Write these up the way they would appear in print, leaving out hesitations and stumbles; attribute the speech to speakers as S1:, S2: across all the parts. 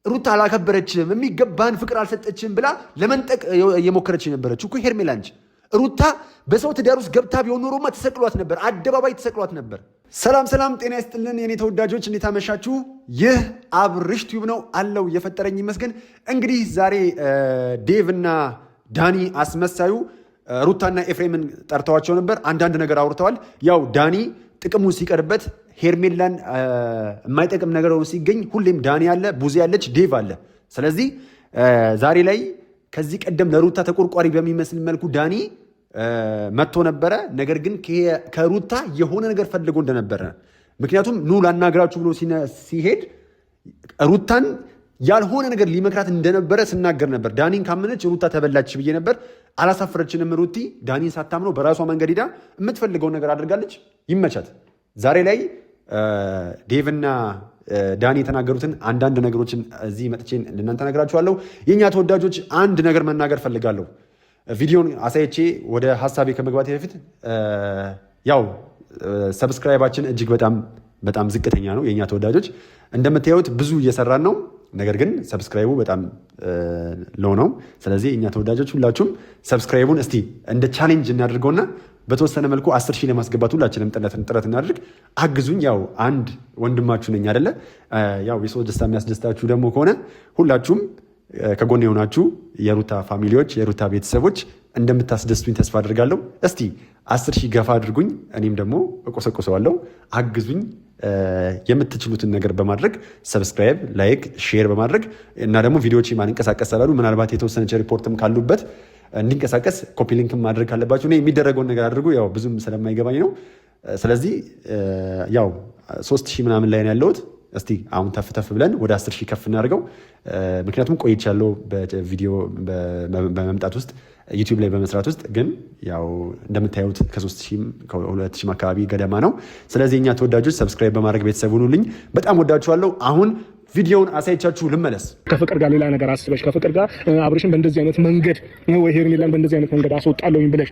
S1: ሩታ አላከበረችም፣ የሚገባን ፍቅር አልሰጠችም ብላ ለመንጠቅ የሞከረች የነበረችው እኮ ሄርሜላ እንጂ ሩታ በሰው ትዳር ውስጥ ገብታ ቢሆን ኖሮማ ተሰቅሏት ነበር፣ አደባባይ ተሰቅሏት ነበር። ሰላም ሰላም፣ ጤና ይስጥልን የኔ ተወዳጆች፣ እንዴት አመሻችሁ? ይህ አብርሽ ቲዩብ ነው አለው የፈጠረኝ ይመስገን። እንግዲህ ዛሬ ዴቭ እና ዳኒ አስመሳዩ ሩታና ኤፍሬምን ጠርተዋቸው ነበር። አንዳንድ ነገር አውርተዋል። ያው ዳኒ ጥቅሙን ሲቀርበት ሄርሜላን የማይጠቅም ነገር ሲገኝ ሁሌም ዳኒ አለ፣ ቡዜ አለች፣ ዴቭ አለ። ስለዚህ ዛሬ ላይ ከዚህ ቀደም ለሩታ ተቆርቋሪ በሚመስል መልኩ ዳኒ መጥቶ ነበረ። ነገር ግን ከሩታ የሆነ ነገር ፈልጎ እንደነበረ፣ ምክንያቱም ኑ ላናግራችሁ ብሎ ሲሄድ ሩታን ያልሆነ ነገር ሊመክራት እንደነበረ ስናገር ነበር። ዳኒን ካመነች ሩታ ተበላች ብዬ ነበር። አላሳፈረችንም ሩቲ። ዳኒን ሳታምነው በራሷ መንገድ ሄዳ የምትፈልገውን ነገር አድርጋለች። ይመቻት። ዛሬ ላይ ዴቭና ዳኒ የተናገሩትን አንዳንድ ነገሮችን እዚህ መጥቼ እናንተ ነግራችኋለሁ። የእኛ ተወዳጆች አንድ ነገር መናገር ፈልጋለሁ። ቪዲዮን አሳይቼ ወደ ሀሳቤ ከመግባቴ በፊት ያው ሰብስክራይባችን እጅግ በጣም ዝቅተኛ ነው። የእኛ ተወዳጆች እንደምታዩት ብዙ እየሰራን ነው፣ ነገር ግን ሰብስክራይቡ በጣም ሎው ነው። ስለዚህ እኛ ተወዳጆች ሁላችሁም ሰብስክራይቡን እስቲ እንደ ቻሌንጅ እናድርገውና በተወሰነ መልኩ 10,000 ለማስገባት ሁላችንም ጥረት እናድርግ። አግዙኝ። ያው አንድ ወንድማችሁ ነኝ አይደለ? ያው የሰው ደስታ የሚያስደስታችሁ ደግሞ ከሆነ ሁላችሁም ከጎን የሆናችሁ የሩታ ፋሚሊዎች፣ የሩታ ቤተሰቦች እንደምታስደስቱኝ ተስፋ አድርጋለሁ። እስቲ 10,000 ገፋ አድርጉኝ፣ እኔም ደግሞ እቆሰቁሰዋለሁ። አግዙኝ የምትችሉትን ነገር በማድረግ ሰብስክራይብ፣ ላይክ፣ ሼር በማድረግ እና ደግሞ ቪዲዮዎች ማንንቀሳቀስ ስላሉ ምናልባት የተወሰነች ሪፖርትም ካሉበት እንዲንቀሳቀስ ኮፒ ሊንክም ማድረግ ካለባችሁ እኔ የሚደረገውን ነገር አድርጉ። ያው ብዙም ስለማይገባኝ ነው። ስለዚህ ያው 3,000 ምናምን ላይ ነው ያለሁት። እስቲ አሁን ተፍ ብለን ወደ 10,000 ከፍ እናደርገው። ምክንያቱም ቆይቻለሁ በቪዲዮ በመምጣት ውስጥ ዩቲዩብ ላይ በመስራት ውስጥ፣ ግን ያው እንደምታዩት ከ3,000 ከ2,000 አካባቢ ገደማ ነው። ስለዚህ እኛ ተወዳጆች ሰብስክራይብ በማድረግ ቤተሰብ ሁኑልኝ። በጣም ወዳችኋለሁ። አሁን ቪዲዮውን አሳይቻችሁ ልመለስ።
S2: ከፍቅር ጋር ሌላ ነገር አስበሽ ከፍቅር ጋር አብርሽን በእንደዚህ አይነት መንገድ ወይ ሄርሜላን በእንደዚህ አይነት መንገድ አስወጣለሁኝ ብለሽ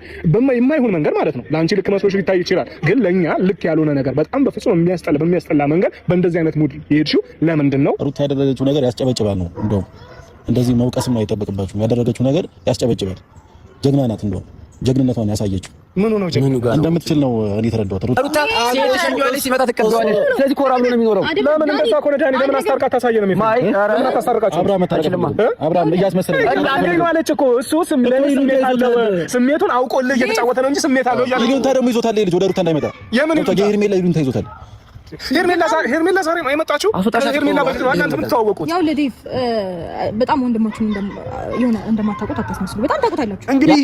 S2: የማይሆን መንገድ ማለት ነው። ለአንቺ ልክ መስሎሽ ሊታይ ይችላል፣ ግን ለእኛ ልክ ያልሆነ ነገር በጣም በፍጹም በሚያስጠላ መንገድ በእንደዚህ አይነት ሙድ የሄድሽው ለምንድን ነው?
S3: ሩታ ያደረገችው ነገር ያስጨበጭባል ነው። እንደውም እንደዚህ መውቀስም አይጠበቅባችሁም። ያደረገችው ነገር ያስጨበጭባል። ጀግና ናት። እንደውም ጀግንነቷን ያሳየችው
S2: ምኑ ነው? ጀግና
S3: እንደምትችል ነው እኔ ተረዳሁት።
S4: ሩታ ሲመጣ ተቀበዋለች። ስለዚህ ኮራ ብሎ ነው የሚኖረው።
S2: ለምን እንደዛ ኮነ? ዳኒ ለምን አስታርቃት ታሳየ ነው የሚፈልግ? ለምን አታስታርቃችሁ?
S3: አብርሃም እያስመሰለ
S2: አንዴ ማለች እኮ እሱ ስሜቱን አውቆልህ እየተጫወተ ነው እንጂ ስሜት አለው እያለ
S3: ይሉንታ ደግሞ ይዞታል። ልጅ ወደ ሩታ እንዳይመጣ
S2: የምን
S3: ሄርሜላ ይሉንታ ይዞታል።
S2: ሄርሜላ ዛሬ ነው የመጣችው። ሄርሜላ በፊት ነው እናንተ የምትተዋወቁት።
S5: ያው ለዴቭ በጣም ወንድማችን የሆነ እንደማታውቁት አታስመስሉ። በጣም ታውቁታላችሁ።
S1: እንግዲህ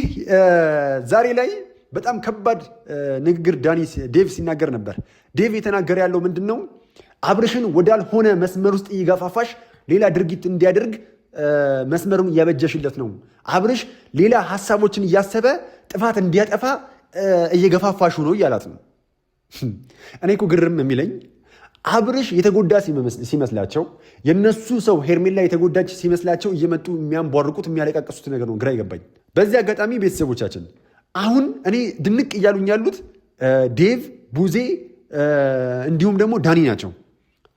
S1: ዛሬ ላይ በጣም ከባድ ንግግር ዴቭ ሲናገር ነበር። ዴቭ የተናገረ ያለው ምንድን ነው? አብርሽን ወዳልሆነ መስመር ውስጥ እየገፋፋሽ ሌላ ድርጊት እንዲያደርግ መስመሩን እያበጀሽለት ነው። አብርሽ ሌላ ሀሳቦችን እያሰበ ጥፋት እንዲያጠፋ እየገፋፋሹ ነው እያላት ነው። እኔ እኮ ግርም የሚለኝ አብርሽ የተጎዳ ሲመስላቸው የነሱ ሰው ሄርሜላ የተጎዳች ሲመስላቸው እየመጡ የሚያንቧርቁት የሚያለቃቀሱት ነገር ነው ግራ ይገባኝ። በዚህ አጋጣሚ ቤተሰቦቻችን አሁን እኔ ድንቅ እያሉኝ ያሉት ዴቭ፣ ቡዜ እንዲሁም ደግሞ ዳኒ ናቸው።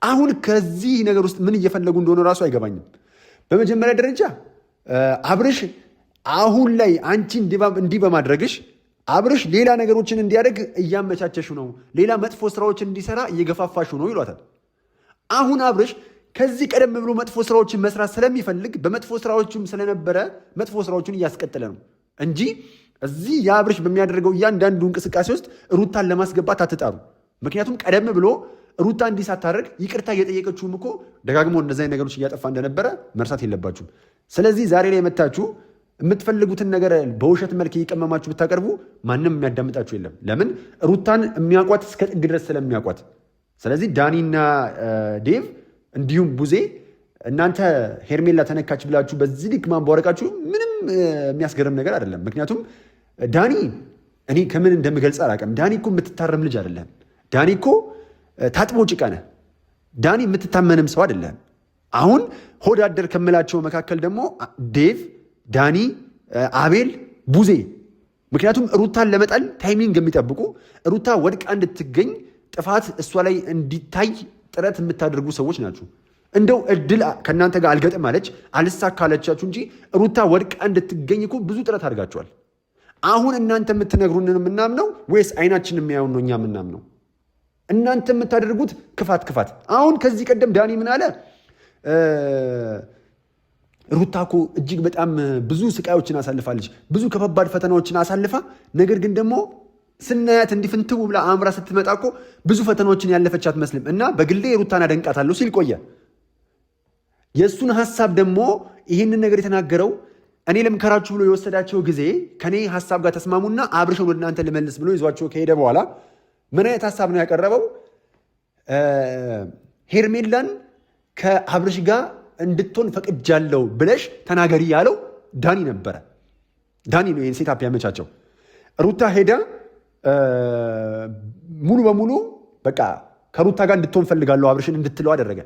S1: አሁን ከዚህ ነገር ውስጥ ምን እየፈለጉ እንደሆነ ራሱ አይገባኝም። በመጀመሪያ ደረጃ አብርሽ አሁን ላይ አንቺ እንዲህ በማድረግሽ አብርሽ ሌላ ነገሮችን እንዲያደርግ እያመቻቸሹ ነው፣ ሌላ መጥፎ ስራዎችን እንዲሰራ እየገፋፋሹ ነው ይሏታል። አሁን አብርሽ ከዚህ ቀደም ብሎ መጥፎ ስራዎችን መስራት ስለሚፈልግ በመጥፎ ስራዎችም ስለነበረ መጥፎ ስራዎችን እያስቀጠለ ነው እንጂ እዚህ የአብርሽ በሚያደርገው እያንዳንዱ እንቅስቃሴ ውስጥ ሩታን ለማስገባት አትጣሩ። ምክንያቱም ቀደም ብሎ ሩታ እንዲህ ሳታደርግ ይቅርታ እየጠየቀችውም እኮ ደጋግሞ እነዚህ ነገሮች እያጠፋ እንደነበረ መርሳት የለባችሁም። ስለዚህ ዛሬ ላይ መታችሁ የምትፈልጉትን ነገር በውሸት መልክ እየቀመማችሁ ብታቀርቡ ማንም የሚያዳምጣችሁ የለም። ለምን? ሩታን የሚያውቋት እስከ ጥግ ድረስ ስለሚያውቋት። ስለዚህ ዳኒና ዴቭ እንዲሁም ቡዜ እናንተ ሄርሜላ ተነካች ብላችሁ በዚህ ልክ ማንቧረቃችሁ ምንም የሚያስገርም ነገር አይደለም። ምክንያቱም ዳኒ እኔ ከምን እንደምገልጽ አላውቅም። ዳኒ እኮ የምትታረም ልጅ አይደለም። ዳኒ እኮ ታጥቦ ጭቃ ነህ። ዳኒ የምትታመንም ሰው አይደለም። አሁን ሆድ አደር ከምላቸው መካከል ደግሞ ዴቭ፣ ዳኒ፣ አቤል፣ ቡዜ። ምክንያቱም ሩታን ለመጣል ታይሚንግ የሚጠብቁ ሩታ ወድቃ እንድትገኝ ጥፋት እሷ ላይ እንዲታይ ጥረት የምታደርጉ ሰዎች ናቸው። እንደው እድል ከእናንተ ጋር አልገጥም አለች አልሳካለቻችሁ እንጂ ሩታ ወድቃ እንድትገኝ እኮ ብዙ ጥረት አድርጋችኋል። አሁን እናንተ የምትነግሩንን የምናምነው ወይስ አይናችን የሚያዩን ነው እኛ የምናምነው? እናንተ የምታደርጉት ክፋት። አሁን ከዚህ ቀደም ዳኒ ምን አለ? ሩታ እኮ እጅግ በጣም ብዙ ስቃዮችን አሳልፋለች፣ ብዙ ከባባድ ፈተናዎችን አሳልፋ፣ ነገር ግን ደግሞ ስናያት እንዲፍንትው ብላ አምራ ስትመጣ እኮ ብዙ ፈተናዎችን ያለፈች አትመስልም እና በግሌ ሩታን አደንቃታለሁ ሲል ቆየ። የእሱን ሀሳብ ደግሞ ይህንን ነገር የተናገረው እኔ ልምከራችሁ ብሎ የወሰዳቸው ጊዜ ከኔ ሀሳብ ጋር ተስማሙና አብርሽን ወደ እናንተ ልመልስ ብሎ ይዟቸው ከሄደ በኋላ ምን አይነት ሀሳብ ነው ያቀረበው? ሄርሜላን ከአብርሽ ጋር እንድትሆን ፈቅጃለሁ ብለሽ ተናገሪ ያለው ዳኒ ነበረ። ዳኒ ነው ይህን ሴታፕ ያመቻቸው። ሩታ ሄዳ ሙሉ በሙሉ በቃ ከሩታ ጋር እንድትሆን ፈልጋለሁ አብርሽን እንድትለው አደረገ።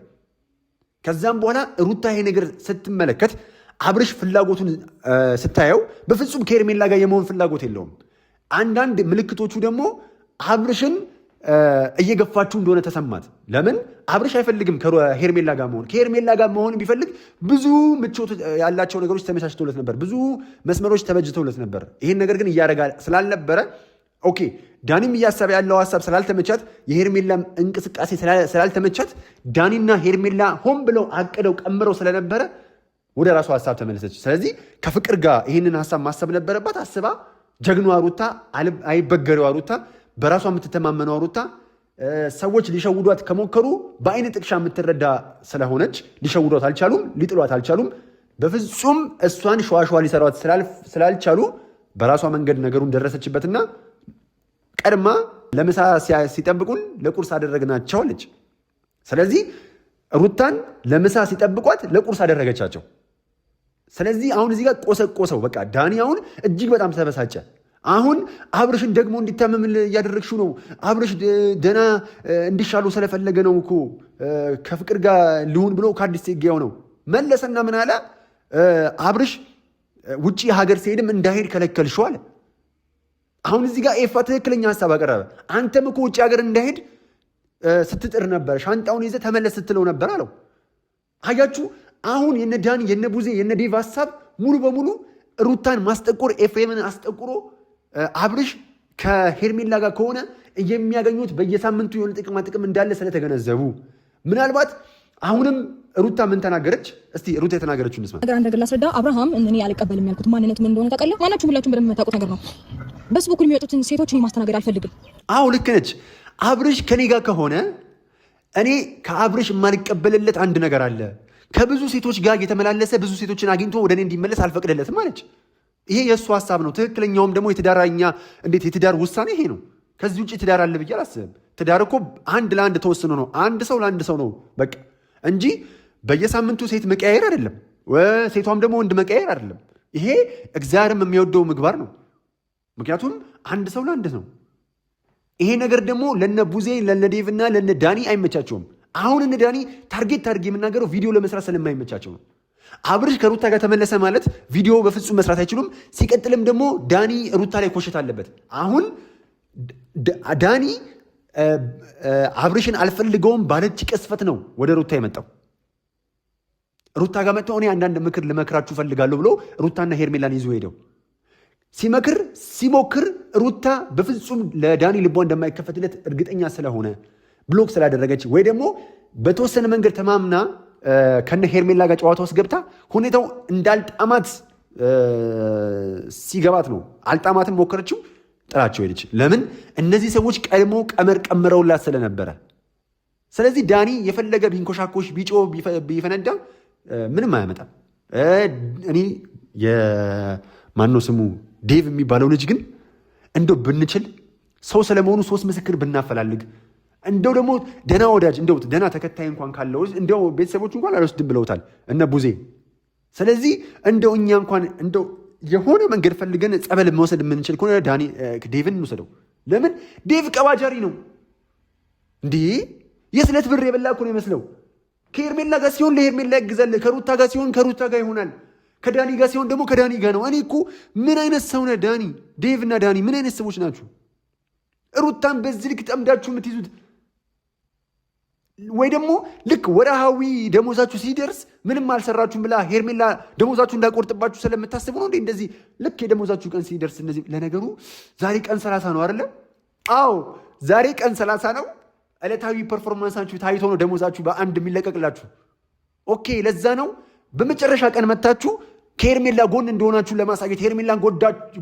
S1: ከዛም በኋላ ሩታ ይሄ ነገር ስትመለከት አብርሽ ፍላጎቱን ስታየው በፍጹም ከሄርሜላ ጋር የመሆን ፍላጎት የለውም። አንዳንድ ምልክቶቹ ደግሞ አብርሽን እየገፋችሁ እንደሆነ ተሰማት። ለምን አብርሽ አይፈልግም ከሄርሜላ ጋር መሆን። ከሄርሜላ ጋር መሆን ቢፈልግ ብዙ ምቾት ያላቸው ነገሮች ተመቻችተውለት ነበር፣ ብዙ መስመሮች ተበጅተውለት ነበር። ይህን ነገር ግን እያደረጋ ስላልነበረ ኦኬ ዳኒም እያሰበ ያለው ሀሳብ ስላልተመቻት፣ የሄርሜላ እንቅስቃሴ ስላልተመቻት ዳኒና ሄርሜላ ሆን ብለው አቅደው ቀምረው ስለነበረ ወደ ራሷ ሀሳብ ተመለሰች። ስለዚህ ከፍቅር ጋር ይህንን ሀሳብ ማሰብ ነበረባት። አስባ ጀግኗ ሩታ፣ አይበገሬዋ ሩታ፣ በራሷ የምትተማመነው ሩታ ሰዎች ሊሸውዷት ከሞከሩ በአይነ ጥቅሻ የምትረዳ ስለሆነች ሊሸውዷት አልቻሉም፣ ሊጥሏት አልቻሉም። በፍጹም እሷን ሸዋሸዋ ሊሰሯት ስላልቻሉ በራሷ መንገድ ነገሩን ደረሰችበትና ቀድማ ለምሳ ሲጠብቁን ለቁርስ አደረግናቸው አለች። ስለዚህ ሩታን ለምሳ ሲጠብቋት ለቁርስ አደረገቻቸው። ስለዚህ አሁን እዚህ ጋር ቆሰቆሰው። በቃ ዳኒ አሁን እጅግ በጣም ተበሳጨ። አሁን አብርሽን ደግሞ እንዲታመም እያደረግሽው ነው። አብርሽ ደና እንዲሻሉ ስለፈለገ ነው እኮ ከፍቅር ጋር ልሁን ብሎ ከአዲስ ጌያው ነው መለሰና ምን አለ? አብርሽ ውጭ ሀገር ሲሄድም እንዳሄድ ከለከልሽው አለ። አሁን እዚህ ጋር ኤፋ ትክክለኛ ሀሳብ አቀረበ። አንተም እኮ ውጭ ሀገር እንዳሄድ ስትጥር ነበር፣ ሻንጣውን ይዘህ ተመለስ ስትለው ነበር አለው። አያችሁ አሁን የነ ዳኒ የነ ቡዜ የነ ዴቭ ሀሳብ ሙሉ በሙሉ ሩታን ማስጠቆር፣ ኤፍሬምን አስጠቁሮ አብርሽ ከሄርሜላ ጋር ከሆነ የሚያገኙት በየሳምንቱ የሆነ ጥቅም እንዳለ ስለተገነዘቡ ምናልባት አሁንም ሩታ ምን ተናገረች? እስቲ ሩታ የተናገረችው እንስማ።
S5: አንድ ነገር ላስረዳ። አብርሃም እኔ አልቀበልም ያልኩት ማንነቱ ምን እንደሆነ ታውቃለህ? ማናችሁም ሁላችሁም በደንብ የምታውቁት ነገር ነው። በሱ በኩል የሚወጡትን ሴቶች እኔ ማስተናገድ አልፈልግም።
S1: አዎ ልክ ነች። አብርሽ ከኔ ጋር ከሆነ እኔ ከአብርሽ የማልቀበልለት አንድ ነገር አለ። ከብዙ ሴቶች ጋር የተመላለሰ ብዙ ሴቶችን አግኝቶ ወደ እኔ እንዲመለስ አልፈቅድለትም አለች። ይሄ የእሱ ሀሳብ ነው። ትክክለኛውም ደግሞ የትዳር ውሳኔ ይሄ ነው። ከዚህ ውጭ ትዳር አለ ብዬ አላስብም። ትዳር እኮ አንድ ለአንድ ተወስኖ ነው። አንድ ሰው ለአንድ ሰው ነው በቃ እንጂ በየሳምንቱ ሴት መቀያየር አይደለም፣ ሴቷም ደግሞ ወንድ መቀያየር አይደለም። ይሄ እግዚአብሔርም የሚወደው ምግባር ነው። ምክንያቱም አንድ ሰው ለአንድ ነው። ይሄ ነገር ደግሞ ለነ ቡዜ ለነ ዴቭና ለነ ዳኒ አይመቻቸውም። አሁን እነ ዳኒ ታርጌት የምናገረው ቪዲዮ ለመስራት ስለማይመቻቸው ነው። አብርሽ ከሩታ ጋር ተመለሰ ማለት ቪዲዮ በፍጹም መስራት አይችሉም። ሲቀጥልም ደግሞ ዳኒ ሩታ ላይ ኮሸት አለበት። አሁን ዳኒ አብርሽን አልፈልገውም ባለች ቅስፈት ነው ወደ ሩታ የመጣው። ሩታ ጋር መጥተው እኔ አንዳንድ ምክር ልመክራችሁ ፈልጋለሁ ብሎ ሩታና ሄርሜላን ይዞ ሄደው ሲሞክር ሩታ በፍጹም ለዳኒ ልቧ እንደማይከፈትለት እርግጠኛ ስለሆነ ብሎክ ስላደረገች ወይ ደግሞ በተወሰነ መንገድ ተማምና ከነ ሄርሜላ ጋር ጨዋታ ውስጥ ገብታ ሁኔታው እንዳልጣማት ሲገባት ነው። አልጣማትን ሞከረችው፣ ጥላቸው ሄደች። ለምን? እነዚህ ሰዎች ቀድሞ ቀመር ቀምረውላት ስለነበረ። ስለዚህ ዳኒ የፈለገ ቢንኮሻኮሽ ቢጮ ቢፈነዳ ምንም አያመጣም። እኔ የማነው ስሙ ዴቭ የሚባለው ልጅ ግን እንደው ብንችል ሰው ስለመሆኑ 3 ምስክር ብናፈላልግ እንደው ደግሞ ደና ወዳጅ እንደው ደና ተከታይ እንኳን ካለው እንደው ቤተሰቦቹ እንኳን አልወስድም ብለውታል እነ ቡዜ። ስለዚህ እንደው እኛ እንኳን እንደው የሆነ መንገድ ፈልገን ጸበል መውሰድ የምንችል ከሆነ ዴቭን እንውሰደው። ለምን? ዴቭ ቀባጃሪ ነው እንዴ! የስለት ብር የበላ እኮ ነው ይመስለው። ከሄርሜላ ጋር ሲሆን ለሄርሜላ ያግዛል፣ ከሩታ ጋር ሲሆን ከሩታ ጋር ይሆናል፣ ከዳኒ ጋር ሲሆን ደግሞ ከዳኒ ጋር ነው። እኔ እኮ ምን አይነት ሰው ነህ ዳኒ? ዴቭ እና ዳኒ ምን አይነት ሰዎች ናችሁ? ሩታን በዚህ ልክ ጠምዳችሁ የምትይዙት ወይ ደግሞ ልክ ወርሃዊ ደሞዛችሁ ሲደርስ ምንም አልሰራችሁም ብላ ሄርሜላ ደሞዛችሁ እንዳቆርጥባችሁ ስለምታስቡ ነው እንዴ? እንደዚህ ልክ የደሞዛችሁ ቀን ሲደርስ እንደዚህ። ለነገሩ ዛሬ ቀን 30 ነው አይደለ? አዎ ዛሬ ቀን 30 ነው። ዕለታዊ ፐርፎርማንሳችሁ ታይቶ ነው ደሞዛችሁ በአንድ የሚለቀቅላችሁ። ኦኬ፣ ለዛ ነው በመጨረሻ ቀን መታችሁ ከሄርሜላ ጎን እንደሆናችሁ ለማሳየት ሄርሜላን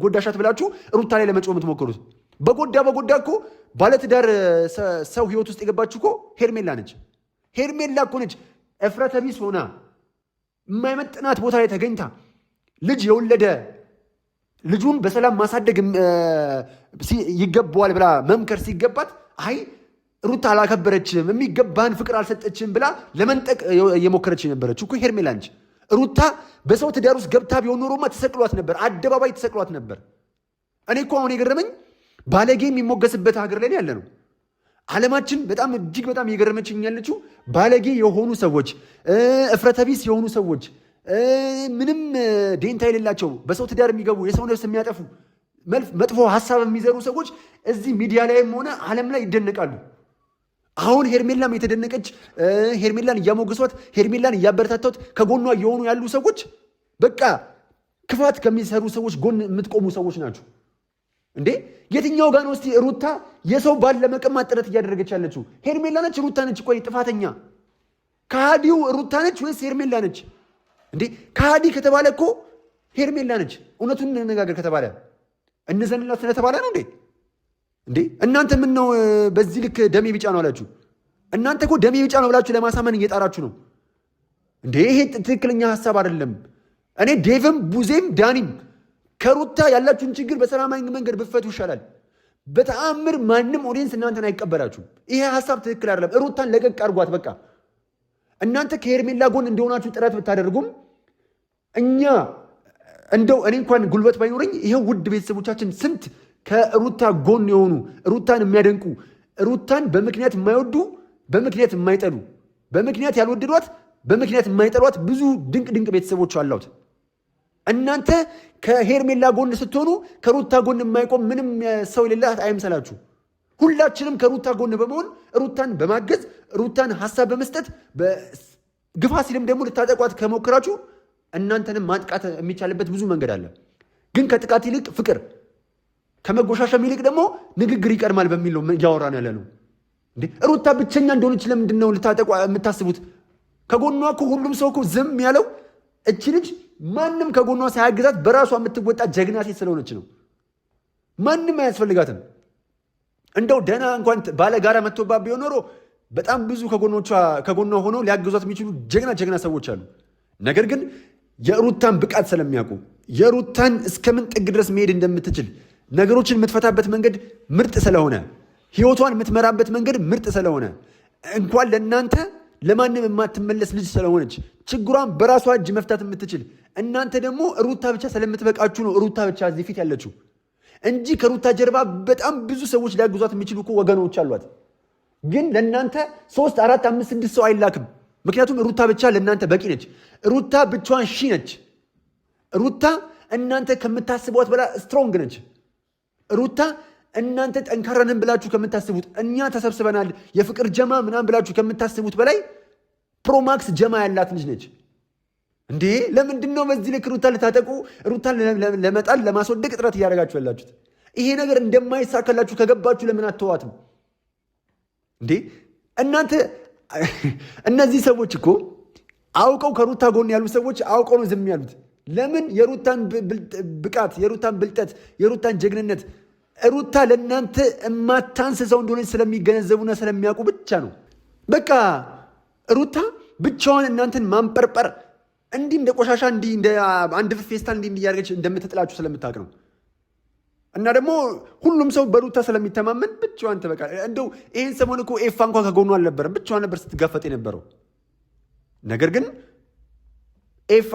S1: ጎዳሻት ብላችሁ ሩታ ላይ ለመጮህ የምትሞክሩት። በጎዳ እኮ ባለትዳር ሰው ህይወት ውስጥ የገባችሁ እኮ ሄርሜላ ነች። ሄርሜላ እኮ ነች እፍረተ ቢስ ሆና የማይመጥናት ቦታ ላይ ተገኝታ ልጅ የወለደ ልጁን በሰላም ማሳደግ ይገባዋል ብላ መምከር ሲገባት አይ ሩታ አላከበረችም፣ የሚገባን ፍቅር አልሰጠችም ብላ ለመንጠቅ እየሞከረች የነበረችው እኮ ሄርሜላ ነች። ሩታ በሰው ትዳር ውስጥ ገብታ ቢሆን ኖሮማ ተሰቅሏት ነበር፣ አደባባይ ተሰቅሏት ነበር። እኔ እኮ አሁን የገረመኝ ባለጌ የሚሞገስበት ሀገር ላይ ያለ ነው። ዓለማችን በጣም እጅግ በጣም እየገረመችኝ ያለችው ባለጌ የሆኑ ሰዎች፣ እፍረተቢስ የሆኑ ሰዎች፣ ምንም ዴንታ የሌላቸው በሰው ትዳር የሚገቡ የሰው ነፍስ የሚያጠፉ መጥፎ ሀሳብ የሚዘሩ ሰዎች እዚህ ሚዲያ ላይም ሆነ ዓለም ላይ ይደነቃሉ። አሁን ሄርሜላም የተደነቀች ሄርሜላን እያሞገሷት ሄርሜላን እያበረታቷት ከጎኗ የሆኑ ያሉ ሰዎች በቃ ክፋት ከሚሰሩ ሰዎች ጎን የምትቆሙ ሰዎች ናቸው እንዴ! የትኛው ጋር ነው እስቲ ሩታ የሰው ባል ለመቀማት ጥረት እያደረገች ያለችው? ሄርሜላ ነች? ሩታ ነች? ቆይ ጥፋተኛ ከሃዲው ሩታ ነች ወይስ ሄርሜላ ነች እንዴ? ከሃዲ ከተባለ እኮ ሄርሜላ ነች። እውነቱን እንነጋገር ከተባለ እንዘንላት ስለተባለ ነው እንዴ? እናንተ ምን ነው በዚህ ልክ ደሜ ቢጫ ነው አላችሁ? እናንተ እኮ ደሜ ቢጫ ነው ብላችሁ ለማሳመን እየጣራችሁ ነው እንዴ? ይሄ ትክክለኛ ሀሳብ አይደለም። እኔ ዴቭም ቡዜም ዳኒም ከሩታ ያላችሁን ችግር በሰላማዊ መንገድ ብፈቱ ይሻላል። በተአምር ማንም ኦዲየንስ እናንተን አይቀበላችሁም። ይሄ ሀሳብ ትክክል አይደለም። ሩታን ለቀቅ አድርጓት በቃ። እናንተ ከሄርሜላ ጎን እንደሆናችሁ ጥረት ብታደርጉም እኛ እንደው እኔ እንኳን ጉልበት ባይኖረኝ ይሄው ውድ ቤተሰቦቻችን ስንት ከሩታ ጎን የሆኑ ሩታን የሚያደንቁ ሩታን በምክንያት የማይወዱ በምክንያት የማይጠሉ በምክንያት ያልወደዷት በምክንያት የማይጠሏት ብዙ ድንቅ ድንቅ ቤተሰቦች አሏት። እናንተ ከሄርሜላ ጎን ስትሆኑ ከሩታ ጎን የማይቆም ምንም ሰው የሌላት አይምሰላችሁ። ሁላችንም ከሩታ ጎን በመሆን ሩታን በማገዝ ሩታን ሀሳብ በመስጠት ግፋ ሲልም ደግሞ ልታጠቋት ከሞክራችሁ እናንተንም ማጥቃት የሚቻልበት ብዙ መንገድ አለ። ግን ከጥቃት ይልቅ ፍቅር፣ ከመጎሻሸም ይልቅ ደግሞ ንግግር ይቀድማል በሚል ነው እያወራን ያለ ነው። እንዴ ሩታ ብቸኛ እንደሆነች ለምንድን ነው ልታጠቋ የምታስቡት? ከጎኗ እኮ ሁሉም ሰው እኮ ዝም ያለው እቺ ልጅ ማንም ከጎኗ ሳያግዛት በራሷ የምትወጣ ጀግና ሴት ስለሆነች ነው። ማንም አያስፈልጋትም። እንደው ደህና እንኳን ባለጋራ መጥቶባ ቢሆን ኖሮ በጣም ብዙ ከጎኗ ሆነው ሊያግዟት የሚችሉ ጀግና ሰዎች አሉ። ነገር ግን የሩታን ብቃት ስለሚያውቁ የሩታን እስከምን ጥግ ድረስ መሄድ እንደምትችል ነገሮችን የምትፈታበት መንገድ ምርጥ ስለሆነ ህይወቷን የምትመራበት መንገድ ምርጥ ስለሆነ እንኳን ለእናንተ ለማንም የማትመለስ ልጅ ስለሆነች ችግሯን በራሷ እጅ መፍታት የምትችል እናንተ ደግሞ ሩታ ብቻ ስለምትበቃችሁ ነው ሩታ ብቻ እዚህ ፊት ያለችው እንጂ ከሩታ ጀርባ በጣም ብዙ ሰዎች ሊያግዟት የሚችሉ እኮ ወገኖች አሏት። ግን ለእናንተ 3 4 5 6 ሰው አይላክም። ምክንያቱም ሩታ ብቻ ለእናንተ በቂ ነች። ሩታ ብቻዋን ነች። ሩታ እናንተ ከምታስቧት በላይ ስትሮንግ ነች። ሩታ እናንተ ጠንካራንን ብላችሁ ከምታስቡት እኛ ተሰብስበናል የፍቅር ጀማ ምናምን ብላችሁ ከምታስቡት በላይ ፕሮማክስ ጀማ ያላት ልጅ ነች። እንዴ ለምንድን ነው በዚህ ልክ ሩታ ልታጠቁ ሩታን ለመጣል ለማስወደቅ ጥረት እያደረጋችሁ ያላችሁት? ይሄ ነገር እንደማይሳካላችሁ ከገባችሁ ለምን አትተዋትም እንዴ? እናንተ እነዚህ ሰዎች እኮ አውቀው ከሩታ ጎን ያሉ ሰዎች አውቀው ነው ዝም ያሉት። ለምን? የሩታን ብቃት፣ የሩታን ብልጠት፣ የሩታን ጀግንነት ሩታ ለእናንተ የማታንስ ሰው እንደሆነች ስለሚገነዘቡና ስለሚያውቁ ብቻ ነው። በቃ ሩታ ብቻዋን እናንተን ማንጠርጠር እንዲህ እንደ ቆሻሻ እንዲህ እንደ አንድ ፌስታል እንዲህ እያደረገች እንደምትጥላችሁ ስለምታውቅ ነው። እና ደግሞ ሁሉም ሰው በሩታ ስለሚተማመን ብቻዋን ተበቃ። እንደው ይህን ሰሞን እኮ ኤፋ እንኳን ከጎኗ አልነበረም፣ ብቻዋን ነበር ስትጋፈጥ የነበረው። ነገር ግን ኤፋ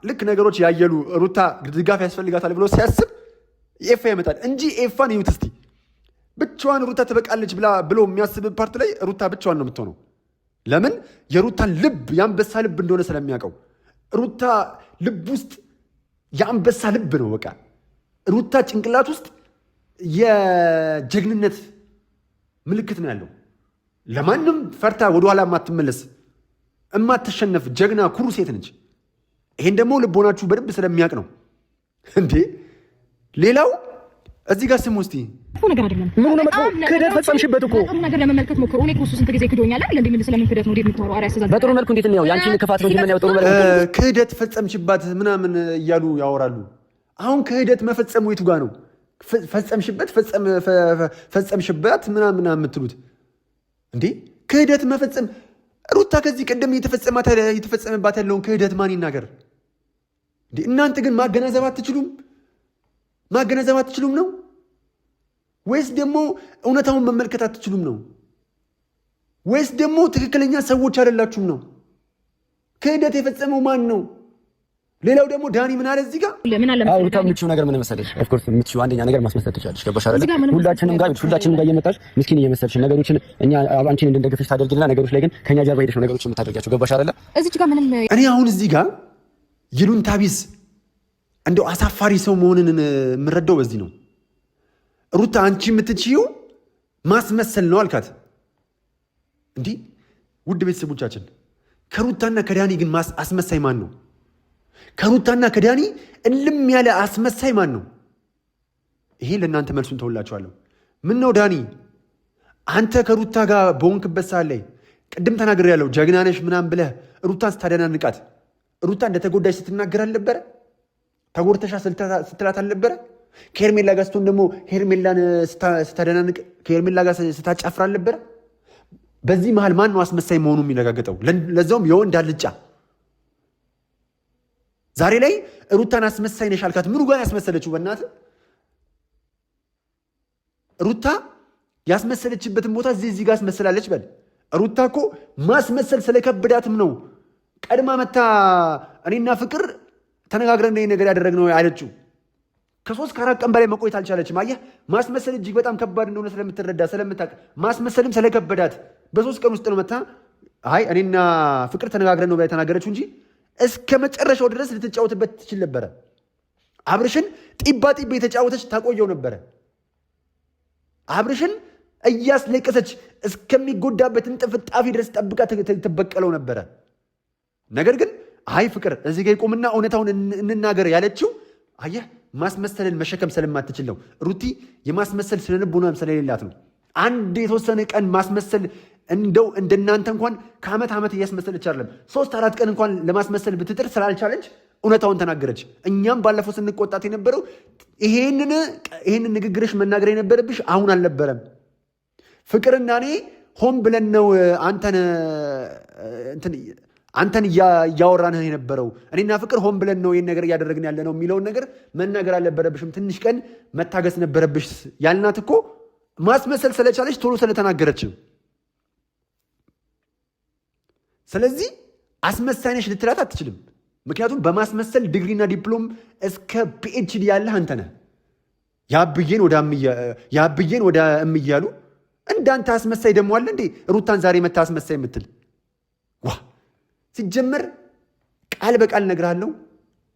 S1: ልክ ነገሮች ያየሉ ሩታ ድጋፍ ያስፈልጋታል ብሎ ሲያስብ ኤፋ ያመጣል እንጂ ኤፋን ይዩት እስቲ። ብቻዋን ሩታ ትበቃለች ብሎ የሚያስብ ፓርት ላይ ሩታ ብቻዋን ነው የምትሆነው። ለምን? የሩታን ልብ የአንበሳ ልብ እንደሆነ ስለሚያውቀው። ሩታ ልብ ውስጥ የአንበሳ ልብ ነው። በቃ ሩታ ጭንቅላት ውስጥ የጀግንነት ምልክት ነው ያለው። ለማንም ፈርታ ወደኋላ የማትመለስ እማትሸነፍ ጀግና ኩሩ ሴት ነች። ይሄን ደግሞ ልቦናችሁ በደንብ ስለሚያውቅ ነው እንዴ። ሌላው እዚህ ጋር ስሙ እስቲ
S5: ነገር አይደለም።
S2: ምን ነው መጥፎ ክህደት ፈጸምሽበት እኮ
S5: ነገር ለመመልከት ሞክሩ። እኔ እኮ ስንት ጊዜ ክዶኛል አይደል? እንዴ ምን ስለምን ክህደት ነው እንደምታወራው? አሪያ ያሰዛል።
S4: በጥሩ መልኩ እንዴት ነው ያንቺን ክፋት ነው ምን ያው ጥሩ መልኩ
S1: ክህደት ፈጸምሽባት ምናምን እያሉ ያወራሉ። አሁን ክህደት መፈጸሙ የቱ ጋር ነው? ፈጸምሽባት ምናምን የምትሉት እንዴ? ክህደት መፈጸም ሩታ ከዚህ ቀደም የተፈጸመባት ያለውን ክህደት ማን ይናገር እንዴ? እናንተ ግን ማገናዘብ አትችሉም ነው ወይስ ደግሞ እውነታውን መመልከት አትችሉም ነው? ወይስ ደግሞ ትክክለኛ ሰዎች አይደላችሁም ነው? ክህደት የፈጸመው ማን ነው? ሌላው ደግሞ ዳኒ ምን አለ እዚህ ጋር
S4: ሩታ የምትችይው ነገር ምን መሰለሽ? ኦፍ ኮርስ የምትችይው አንደኛ ነገር ማስመሰል ትችላለሽ። ገባሽ አይደል? ሁላችንም ጋር እየመጣሽ ምስኪን እየመሰልሽ ነገሮችን እኛ አንቺን እንድንደግፍሽ ታደርጊልና ነገሮች ላይ ግን ከኛ ጀርባ ሄደሽ ነው ነገሮችን የምታደርጊያቸው። ገባሽ አይደል?
S5: እዚህ ጋር ምንም
S1: እኔ አሁን እዚህ ጋር ይሉንታ ቢስ እንደው አሳፋሪ ሰው መሆንን የምረዳው በዚህ ነው። ሩታ አንቺ የምትችይው ማስመሰል ነው አልካት። እንዲህ ውድ ቤተሰቦቻችን ከሩታና ከዳኒ ግን አስመሳይ ማን ነው? ከሩታና ከዳኒ እልም ያለ አስመሳይ ማን ነው? ይሄ ለእናንተ መልሱን ተውላችኋለሁ። ምን ነው ዳኒ አንተ ከሩታ ጋር በሆንክበት ሰዓት ላይ ቅድም ተናግሬያለሁ፣ ጀግና ነሽ ምናምን ብለህ ሩታን ስታደናንቃት ሩታ እንደተጎዳች ስትናገር አልነበረ? ተጎድተሻ ስትላት አልነበረ? ከሄርሜላ ጋር ስትሆን ደግሞ ሄርሜላን ስታደናንቅ ከሄርሜላ ጋር ስታጫፍር አልነበረ? በዚህ መሃል ማን ነው አስመሳይ መሆኑ የሚረጋገጠው? ለዛውም የወንድ አልጫ። ዛሬ ላይ ሩታን አስመሳይ ነሽ አልካት። ምኑ ጋር ያስመሰለችው? በእናትህ ሩታ ያስመሰለችበትን ቦታ እዚህ ጋር አስመስላለች። በል ሩታ እኮ ማስመሰል ስለከበዳትም ነው ቀድማ መታ እኔና ፍቅር ተነጋግረን ነገር ያደረግነው አለችው። ከ3 ከ4 ቀን በላይ መቆየት አልቻለችም። አየህ ማስመሰል እጅግ በጣም ከባድ እንደሆነ ስለምትረዳ ስለምታውቅ ማስመሰልም ስለከበዳት በ3 ቀን ውስጥ ነው መታ አይ እኔና ፍቅር ተነጋግረን ነው የተናገረችው እንጂ እስከ መጨረሻው ድረስ ልትጫወትበት ትችል ነበረ። አብርሽን ጢባ የተጫወተች ታቆየው ነበረ። አብርሽን እያስለቀሰች እስከሚጎዳበት እንጥፍጣፊ ድረስ ጠብቃ ትበቀለው ነበረ። ነገር ግን አይ ፍቅር እዚህ ጋር ይቆምና እውነታውን እንናገር ያለችው አየህ ማስመሰልን መሸከም ስለማትችል ነው። ሩቲ የማስመሰል ስለልቦናም ስለሌላት ነው። አንድ የተወሰነ ቀን ማስመሰል እንደው እንደናንተ እንኳን ከዓመት ዓመት እያስመሰለች አይደለም 3-4 ቀን እንኳን ለማስመሰል ብትጥር ስላልቻለች እውነታውን ተናገረች። እኛም ባለፈው ስንቆጣት የነበረው ይሄንን ንግግርሽ መናገር የነበረብሽ አሁን አልነበረም። ፍቅርና እኔ ሆን ብለን ነው አንተን እያወራንህ የነበረው። እኔና ፍቅር ሆን ብለን ነው ይህን ነገር እያደረግን ያለ ነው የሚለውን ነገር መናገር አልነበረብሽም። ትንሽ ቀን መታገስ ነበረብሽ ያልናት እኮ ማስመሰል ስለቻለች ቶሎ ስለተናገረችም። ስለዚህ አስመሳይ ነሽ ልትላት አትችልም። ምክንያቱም በማስመሰል ዲግሪና ዲፕሎም እስከ ፒኤችዲ ያለህ አንተ ነህ። ያብዬን ወደ እምያሉ እንዳንተ አስመሳይ ደግሞ አለ እንዴ? ሩታን ዛሬ መታ አስመሳይ የምትል ዋ ሲጀመር ቃል በቃል እነግርሃለሁ፣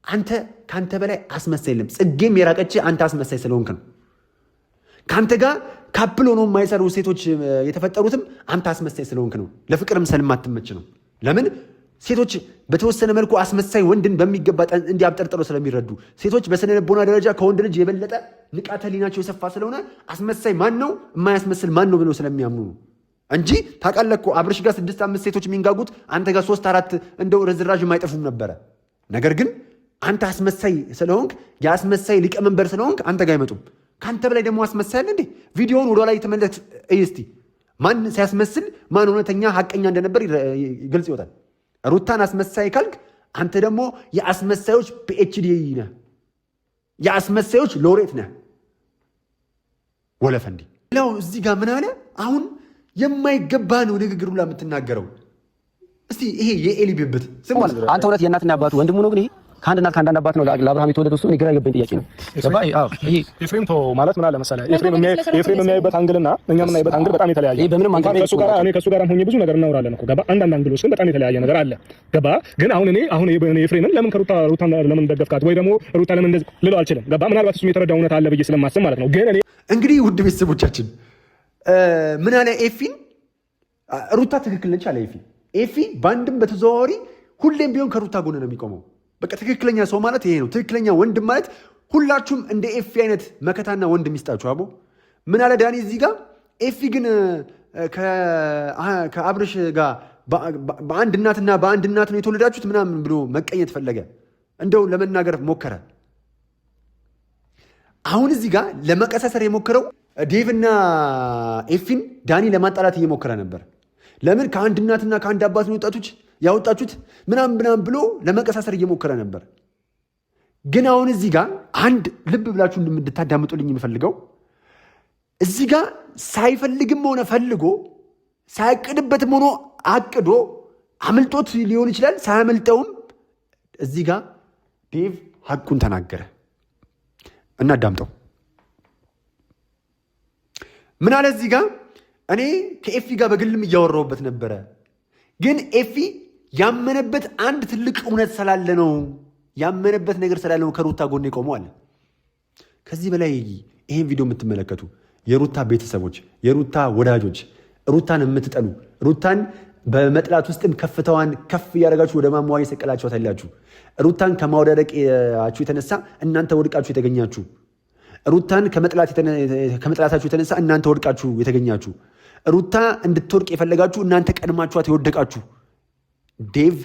S1: አንተ ከአንተ በላይ አስመሳይ የለም። ጽጌም የራቀች አንተ አስመሳይ ስለሆንክ ነው። ከአንተ ጋር ካፕል ሆኖ የማይሰሩ ሴቶች የተፈጠሩትም አንተ አስመሳይ ስለሆንክ ነው። ለፍቅርም ስለማትመች ነው። ለምን ሴቶች በተወሰነ መልኩ አስመሳይ ወንድን በሚገባ እንዲያብጠርጥረው ስለሚረዱ፣ ሴቶች በስነ ልቦና ደረጃ ከወንድ ልጅ የበለጠ ንቃተ ህሊናቸው የሰፋ ስለሆነ አስመሳይ ማን ነው የማያስመስል ማን ነው ብለው ስለሚያምኑ ነው እንጂ ታውቃለህ እኮ አብርሽ ጋር 6-5 ሴቶች የሚንጋጉት አንተ ጋር 3-4 እንደው ርዝራዥ የማይጠፉም ነበረ። ነገር ግን አንተ አስመሳይ ስለሆንክ የአስመሳይ ሊቀመንበር ስለሆንክ አንተ ጋር አይመጡም። ከአንተ በላይ ደግሞ አስመሳይ አለ እንዴ? ቪዲዮውን ወደ ላይ ተመለስ እስቲ። ማን ሲያስመስል ማን እውነተኛ ሀቀኛ እንደነበር ግልጽ ይወጣል። ሩታን አስመሳይ ካልክ አንተ ደግሞ የአስመሳዮች ፒኤችዲ ነህ፣ የአስመሳዮች ሎሬት ነህ። ወለፈንዲ ሌላው እዚህ ጋር ምን አለ አሁን የማይገባ ነው ንግግር ብላ የምትናገረው። እስቲ ይሄ የኤሊ ብብት ስሙ።
S4: አንተ እውነት የእናትና አባቱ ወንድሙ ነው? ግን ይሄ ከአንድ እናት ከአንድ አባት ነው ለአብርሃም የተወለደው። እሱ ግራ የገባኝ ጥያቄ ነው።
S2: ይሄ ኤፍሬም ማለት ምን አለ መሰለህ፣ ኤፍሬም የሚያይበት አንግልና እኛ የምናይበት አንግል በጣም የተለያየ።
S4: በምንም አንግል
S2: እኔ ከእሱ ጋር ሆኜ ብዙ ነገር እናወራለን እኮ ገባ። አንዳንድ አንግሎች ግን በጣም የተለያየ ነገር አለ ገባ። ግን አሁን ኤፍሬምን ለምን ሩታን ለምን ደገፍካት ወይ ደግሞ ሩታ ለምን እንደዚህ ልለው አልችልም ገባ። ምናልባት እሱ የተረዳው እውነት አለ ብዬ ስለማስብ ማለት ነው። ግን እኔ
S1: እንግዲህ ውድ ቤተሰቦቻችን ምን አለ ኤፊን ሩታ ትክክል ነች አለ ኤፊ በአንድም በተዘዋዋሪ ሁሌም ቢሆን ከሩታ ጎን ነው የሚቆመው። በቃ ትክክለኛ ሰው ማለት ይሄ ነው። ትክክለኛ ወንድም ማለት ሁላችሁም እንደ ኤፊ አይነት መከታና ወንድም ይስጣችሁ። አቦ ምን አለ ዳኒ እዚህ ጋር ኤፊ ግን ከአብርሽ ጋር በአንድ እናትና በአንድ እናት ነው የተወለዳችሁት ምናምን ብሎ መቀኘት ፈለገ። እንደው ለመናገር ሞከረ። አሁን እዚህ ጋር ለመቀሳሰር የሞከረው ዴቭና ኤፊን ዳኒ ለማጣላት እየሞከረ ነበር። ለምን ከአንድ እናትና ከአንድ አባት ነው ያወጣችሁት ምናምን ብሎ ለመቀሳሰር እየሞከረ ነበር። ግን አሁን እዚህ ጋር አንድ ልብ ብላችሁ እንድታዳምጡልኝ የምፈልገው እዚህ ጋር ሳይፈልግም ሆነ ፈልጎ ሳያቅድበትም ሆኖ አቅዶ አምልጦት ሊሆን ይችላል። ሳያመልጠውም እዚህ ጋር ዴቭ ሐቁን ተናገረ። እናዳምጠው። ምን አለ እዚህ ጋር እኔ ከኤፊ ጋር በግልም እያወራሁበት ነበረ፣ ግን ኤፊ ያመነበት አንድ ትልቅ እውነት ስላለ ነው ያመነበት ነገር ስላለ ነው ከሩታ ጎን የቆመው አለ። ከዚህ በላይ ይሄን ቪዲዮ የምትመለከቱ የሩታ ቤተሰቦች፣ የሩታ ወዳጆች፣ ሩታን የምትጠሉ ሩታን በመጥላት ውስጥም ከፍታዋን ከፍ እያደረጋችሁ ወደ ማማዋ የሰቀላችኋት አላችሁ። ሩታን ከማውደቃችሁ የተነሳ እናንተ ወድቃችሁ የተገኛችሁ፣ ሩታን ከመጥላታችሁ የተነሳ እናንተ ወድቃችሁ የተገኛችሁ፣ ሩታ እንድትወድቅ የፈለጋችሁ እናንተ ቀድማችኋት የወደቃችሁ። ዴቭ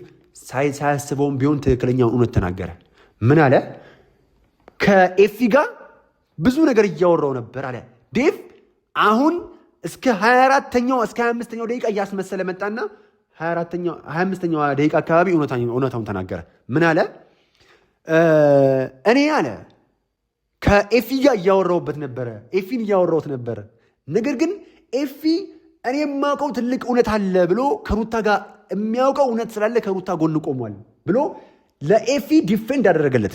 S1: ሳያስበውም ቢሆን ትክክለኛውን እውነት ተናገረ። ምን አለ? ከኤፊ ጋር ብዙ ነገር እያወራው ነበር አለ ዴቭ። አሁን እስከ 24ኛው እስከ 25ኛው ደቂቃ እያስመሰለ መጣና 25ኛው ደቂቃ አካባቢ እውነታውን ተናገረ። ምን አለ? እኔ አለ ከኤፊ ጋር እያወራውበት ነበረ፣ ኤፊን እያወራውት ነበረ። ነገር ግን ኤፊ እኔ የማውቀው ትልቅ እውነት አለ ብሎ ከሩታ ጋር የሚያውቀው እውነት ስላለ ከሩታ ጎን ቆሟል ብሎ ለኤፊ ዲፌንድ አደረገለት።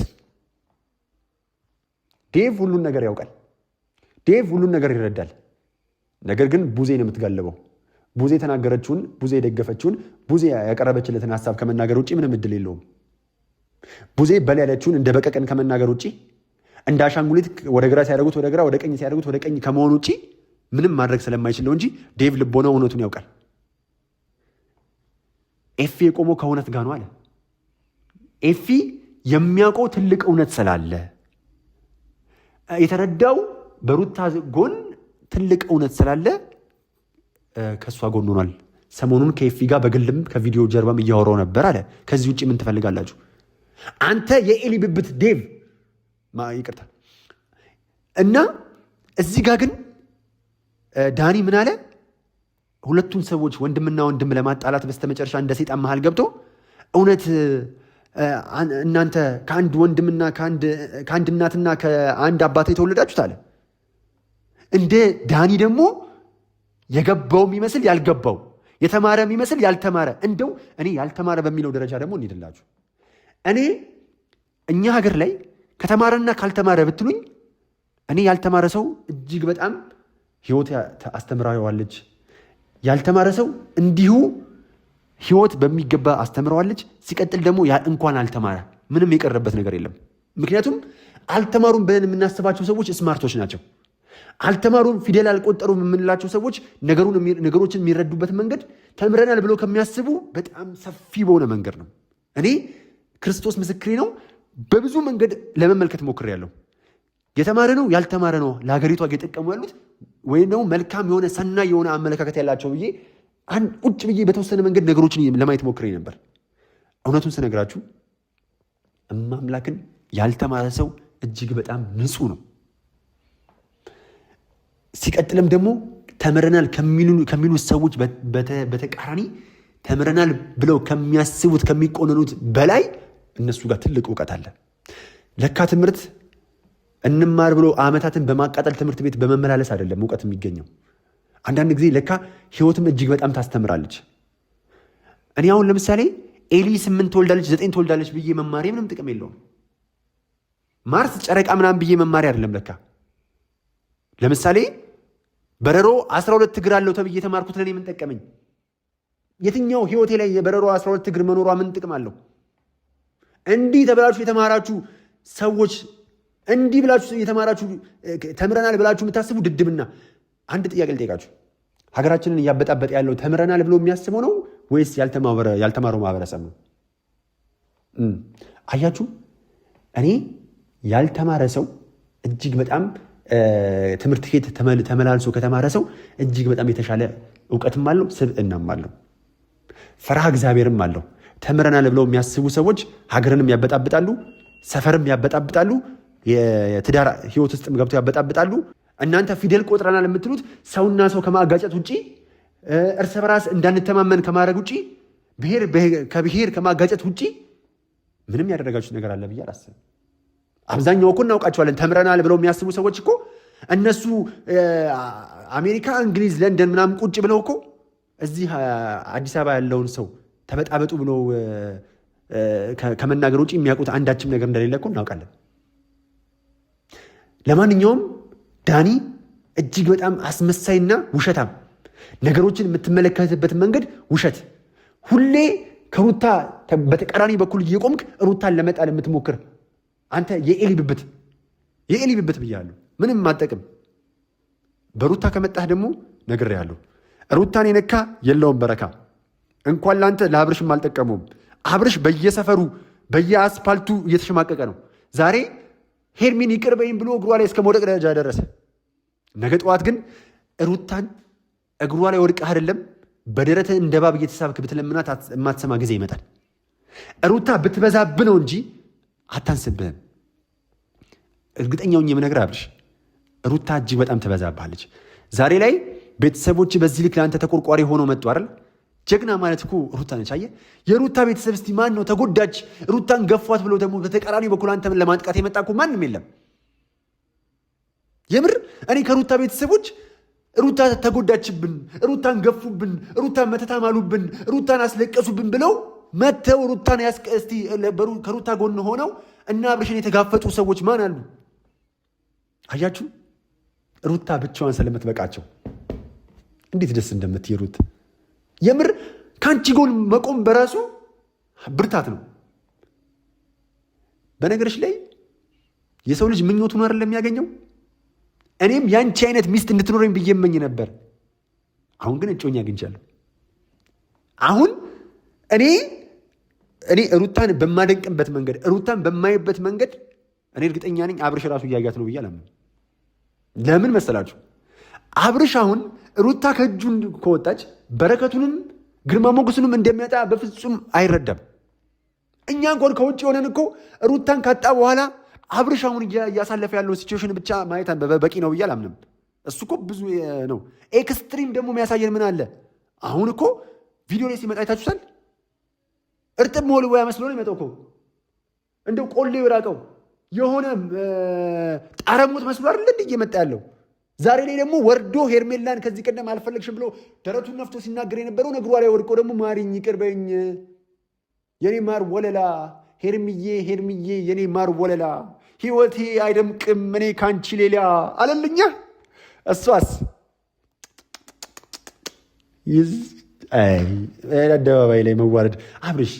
S1: ዴቭ ሁሉን ነገር ያውቃል። ዴቭ ሁሉን ነገር ይረዳል። ነገር ግን ቡዜ ነው የምትጋለበው። ቡዜ የተናገረችውን፣ ቡዜ የደገፈችውን፣ ቡዜ ያቀረበችለትን ሀሳብ ከመናገር ውጭ ምንም እድል የለውም። ቡዜ በል ያለችውን እንደ በቀቀን ከመናገር ውጭ እንደ አሻንጉሊት ወደ ግራ ሲያደርጉት ወደ ግራ፣ ወደ ቀኝ ሲያደርጉት ወደ ቀኝ ከመሆን ውጭ ምንም ማድረግ ስለማይችል ነው እንጂ ዴቭ ልቦናው እውነቱን ያውቃል። ኤፊ የቆመው ከእውነት ጋር ነው አለ። ኤፊ የሚያውቀው ትልቅ እውነት ስላለ የተረዳው በሩታ ጎን ትልቅ እውነት ስላለ ከእሷ ጎን ሆኗል። ሰሞኑን ከኤፊ ጋር በግልም ከቪዲዮ ጀርባም እያወራው ነበር አለ። ከዚህ ውጭ ምን ትፈልጋላችሁ? አንተ የኤሊ ብብት ዴቭ ይቅርታ። እና እዚህ ጋር ግን ዳኒ ምን አለ? ሁለቱን ሰዎች ወንድምና ወንድም ለማጣላት በስተመጨረሻ እንደ ሰይጣን መሃል ገብቶ እውነት እናንተ ከአንድ ወንድምና ከአንድ እናትና ከአንድ አባት የተወለዳችሁት አለ። እንደ ዳኒ ደግሞ የገባው የሚመስል ያልገባው፣ የተማረ የሚመስል ያልተማረ፣ እንደው እኔ ያልተማረ በሚለው ደረጃ ደግሞ እንሄድላችሁ። እኛ ሀገር ላይ ከተማረና ካልተማረ ብትሉኝ እኔ ያልተማረ ሰው እጅግ በጣም ህይወት አስተምራዋለች። ያልተማረ ሰው እንዲሁ ህይወት በሚገባ አስተምረዋለች። ሲቀጥል ደግሞ እንኳን አልተማረ ምንም የቀረበት ነገር የለም። ምክንያቱም አልተማሩም ብለን የምናስባቸው ሰዎች ስማርቶች ናቸው። አልተማሩም ፊደል አልቆጠሩም የምንላቸው ሰዎች ነገሮችን የሚረዱበት መንገድ ተምረናል ብሎ ከሚያስቡ በጣም ሰፊ በሆነ መንገድ ነው። እኔ ክርስቶስ ምስክሬ ነው፣ በብዙ መንገድ ለመመልከት ሞክሬያለሁ። የተማረ ነው ያልተማረ ነው ለሀገሪቷ እየጠቀሙ ያሉት ወይም ደግሞ መልካም የሆነ ሰናይ የሆነ አመለካከት ያላቸው ብዬ ቁጭ ብዬ በተወሰነ መንገድ ነገሮችን ለማየት ሞክሬ ነበር። እውነቱን ስነግራችሁ እማምላክን ያልተማረ ሰው እጅግ በጣም ንጹህ ነው። ሲቀጥልም ደግሞ ተምረናል ከሚሉ ሰዎች በተቃራኒ ተምረናል ብለው ከሚያስቡት ከሚቆነኑት በላይ እነሱ ጋር ትልቅ እውቀት አለ። ለካ ትምህርት እንማር ብሎ ዓመታትን በማቃጠል ትምህርት ቤት በመመላለስ አይደለም እውቀት የሚገኘው። አንዳንድ ጊዜ ለካ ህይወትም እጅግ በጣም ታስተምራለች። እኔ አሁን ለምሳሌ ኤሊ 8 ትወልዳለች 9 ትወልዳለች ብዬ መማሪ ምንም ጥቅም የለውም። ማርስ ጨረቃ ምናምን ብዬ መማሪ አይደለም ለካ። ለምሳሌ በረሮ 12 እግር አለው ተብዬ የተማርኩት ለኔ ምን ጠቀመኝ? የትኛው ህይወቴ ላይ የበረሮ 12 እግር መኖሯ ምን ጥቅም አለው? እንዲህ ተብላችሁ የተማራችሁ ሰዎች እንዲህ ብላችሁ የተማራችሁ ተምረናል ብላችሁ የምታስቡ ድድምና። አንድ ጥያቄ ልጠይቃችሁ። ሀገራችንን እያበጣበጠ ያለው ተምረናል ብሎ የሚያስበው ነው ወይስ ያልተማረው ማህበረሰብ ነው? አያችሁ፣ እኔ ያልተማረ ሰው እጅግ በጣም ትምህርት ቤት ተመላልሶ ከተማረ ሰው እጅግ በጣም የተሻለ እውቀትም አለው፣ ስብዕናም አለው፣ ፈርሃ እግዚአብሔርም አለው። ተምረናል ብለው የሚያስቡ ሰዎች ሀገርንም ያበጣብጣሉ፣ ሰፈርም ያበጣብጣሉ፣ የትዳር ህይወት ውስጥም ገብተው ያበጣብጣሉ። እናንተ ፊደል ቆጥረናል የምትሉት ሰውና ሰው ከማጋጨት ውጭ፣ እርስ በራስ እንዳንተማመን ከማድረግ ውጭ፣ ከብሔር ከማጋጨት ውጭ ምንም ያደረጋችሁት ነገር አለ ብዬ አላስብም። አብዛኛው እኮ እናውቃቸዋለን። ተምረናል ብለው የሚያስቡ ሰዎች እኮ እነሱ አሜሪካ፣ እንግሊዝ፣ ለንደን ምናምን ቁጭ ብለው እኮ እዚህ አዲስ አበባ ያለውን ሰው ተበጣበጡ ብለው ከመናገር ውጭ የሚያውቁት አንዳችም ነገር እንደሌለ እኮ እናውቃለን። ለማንኛውም ዳኒ እጅግ በጣም አስመሳይና ውሸታም፣ ነገሮችን የምትመለከትበት መንገድ ውሸት፣ ሁሌ ከሩታ በተቃራኒ በኩል እየቆምክ ሩታን ለመጣል የምትሞክር አንተ የኤሊ ብብት ብያለሁ። ምንም አጠቅም። በሩታ ከመጣህ ደግሞ ነግሬሃለሁ። ሩታን የነካ የለውም በረካ። እንኳን ለአንተ ለአብርሽም አልጠቀመውም። አብርሽ በየሰፈሩ በየአስፓልቱ እየተሸማቀቀ ነው። ዛሬ ሄርሚን ይቅር በይኝ ብሎ እግሯ ላይ እስከ መውደቅ ደረጃ ደረሰ። ነገ ጠዋት ግን ሩታን እግሯ ላይ ወድቀህ አይደለም በደረትህ እንደ እባብ እየተሳብክ ብትለምናት የማትሰማ ጊዜ ይመጣል። ሩታ ብትበዛብህ ነው እንጂ አታንስብህም። እርግጠኛውን የምነግርህ አብርሽ፣ ሩታ እጅግ በጣም ትበዛብሃለች። ዛሬ ላይ ቤተሰቦች በዚህ ልክ ለአንተ ተቆርቋሪ ሆኖ መጡ አይደል? ጀግና ማለት እኮ ሩታ ነች። አየህ፣ የሩታ ቤተሰብ እስቲ ማን ነው ተጎዳች ሩታን ገፏት ብሎ ደግሞ በተቃራኒ በኩል አንተን ለማጥቃት የመጣ እኮ ማንም የለም። የምር እኔ ከሩታ ቤተሰቦች ሩታ ተጎዳችብን፣ ሩታን ገፉብን፣ ሩታን መተታማሉብን፣ ሩታን አስለቀሱብን ብለው መተው ሩታን እስቲ ከሩታ ጎን ሆነው እና አብርሽን የተጋፈጡ ሰዎች ማን አሉ? አያችሁ፣ ሩታ ብቻዋን ስለምትበቃቸው እንዴት ደስ እንደምትይሩት። የምር ከአንቺ ጎን መቆም በራሱ ብርታት ነው። በነገርሽ ላይ የሰው ልጅ ምኞቱን አይደለም የሚያገኘው። እኔም ያንቺ አይነት ሚስት እንድትኖረኝ ብዬ እመኝ ነበር። አሁን ግን እጮኛ አግኝቻለሁ። አሁን እኔ ሩታን በማደንቅበት መንገድ፣ ሩታን በማይበት መንገድ እኔ እርግጠኛ ነኝ አብርሽ ራሱ እያያት ነው ብዬ አላምንም። ለምን መሰላችሁ? አብርሽ አሁን ሩታ ከእጁ ከወጣች በረከቱንም ግርማ ሞገሱንም እንደሚያጣ በፍጹም አይረዳም። እኛ እንኳን ከውጭ የሆነን እኮ ሩታን ካጣ በኋላ አብርሽ አሁን እያሳለፈ ያለው ሲቹዌሽን ብቻ ማየት በቂ ነው ብዬ አላምንም። እሱ እኮ ብዙ ነው። ኤክስትሪም ደግሞ የሚያሳየን ምን አለ? አሁን እኮ ቪዲዮ ላይ ሲመጣ አይታችሁታል። እርጥብ ሞልወያ መስሎ ነው የሚመጣው እኮ እንደው ቆሌው የራቀው የሆነ ጣረሞት መስሎ አይደል እንዴ እየመጣ ያለው። ዛሬ ላይ ደግሞ ወርዶ ሄርሜላን ከዚህ ቀደም አልፈለግሽም ብሎ ደረቱን ነፍቶ ሲናገር የነበረው እግሯ ላይ ወድቆ ደግሞ ማሪኝ፣ ይቅር በይኝ የኔ ማር ወለላ፣ ሄርምዬ የኔ ማር ወለላ፣ ህይወቴ አይደምቅም እኔ ካንቺ ሌላ አለልኛ። እሷስ አደባባይ ላይ መዋረድ። አብርሽ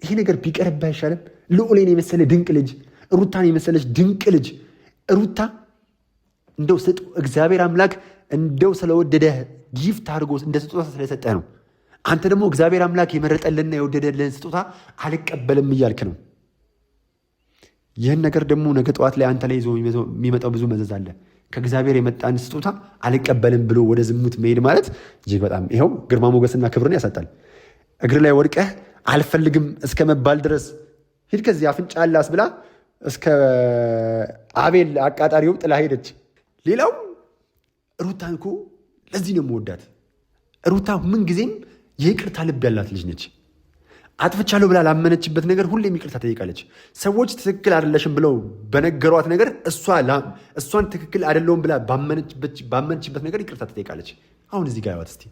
S1: ይሄ ነገር ቢቀርብ አይሻልም? ልዑሌን የመሰለ ድንቅ ልጅ፣ ሩታን የመሰለች ድንቅ ልጅ ሩታ እንደው እግዚአብሔር አምላክ እንደው ስለወደደህ ጊፍት አድርጎ እንደ ስጦታ ስለሰጠህ ነው። አንተ ደግሞ እግዚአብሔር አምላክ የመረጠልንና የወደደልን ስጦታ አልቀበልም እያልክ ነው። ይህን ነገር ደግሞ ነገ ጠዋት ላይ አንተ ላይ ይዞ የሚመጣው ብዙ መዘዝ አለ። ከእግዚአብሔር የመጣን ስጦታ አልቀበልም ብሎ ወደ ዝሙት መሄድ ማለት እጅግ በጣም ይኸው ግርማ ሞገስና ክብርን ያሳጣል። እግር ላይ ወድቀህ አልፈልግም እስከ መባል ድረስ ሂድ ከዚህ አፍንጫ አላስ ብላ እስከ አቤል አቃጣሪው ጥላ ሄደች። ሌላው ሩታን እኮ ለዚህ ነው የምወዳት። ሩታ ምን ጊዜም የይቅርታ ልብ ያላት ልጅ ነች። አጥፍቻለሁ ብላ ላመነችበት ነገር ሁሌም ይቅርታ ጠይቃለች። ሰዎች ትክክል አይደለሽም ብለው በነገሯት ነገር እሷን ትክክል አይደለውም ብላ ባመነችበት ነገር ይቅርታ ትጠይቃለች። አሁን እዚህ ጋር ያዋት እስቲ